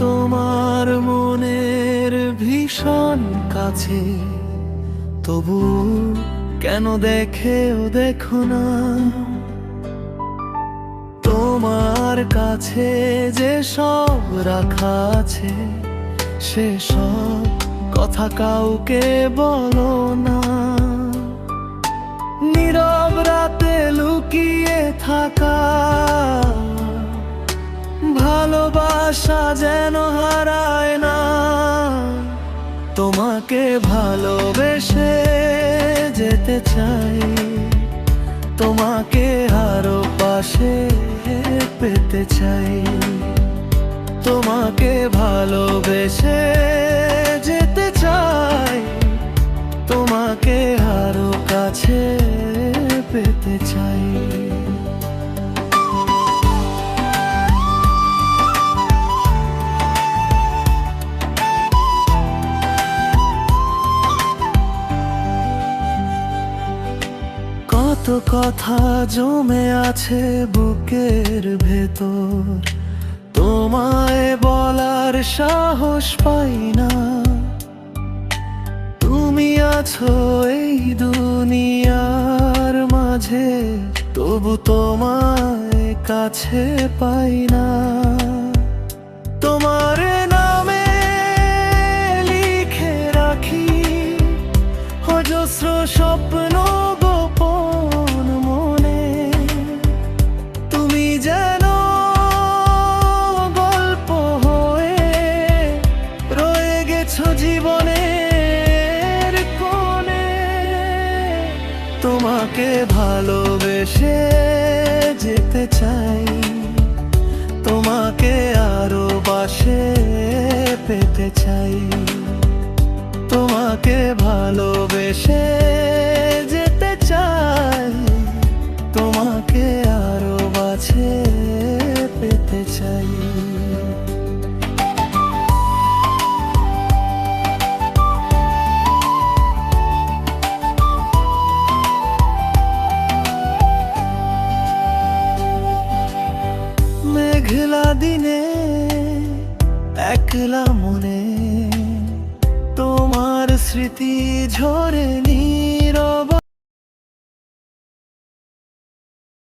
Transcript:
তোমার মনের ভীষণ কাছে, তবু কেন দেখো না? তোমার কাছে যে সব রাখা আছে, সে সব কথা কাউকে বলো না। নীরব রাতে লুকিয়ে থাকা ভালোবাসা যেন হারায় না। তোমাকে ভালোবেসে যেতে চাই, তোমাকে আরো পাশে পেতে চাই। তোমাকে ভালোবেসে যেতে চাই, তোমাকে আরো কাছে পেতে চাই। কত কথা জমে আছে বুকের ভেতর, তোমায় বলার সাহস পাই না। তুমি আছো এই দুনিয়ার মাঝে, তবু তোমায় কাছে পাই না। তোমার নামে লিখে রাখি অজস্র স্বপ্ন গোপন মনে। তুমি যেন গল্প হয়ে রয়ে গেছো জীবনের কোণে। তোমাকে ভালোবেসে যেতে চাই, তোমাকে আরো পাশে পেতে চাই। তোমাকে ভালোবেসে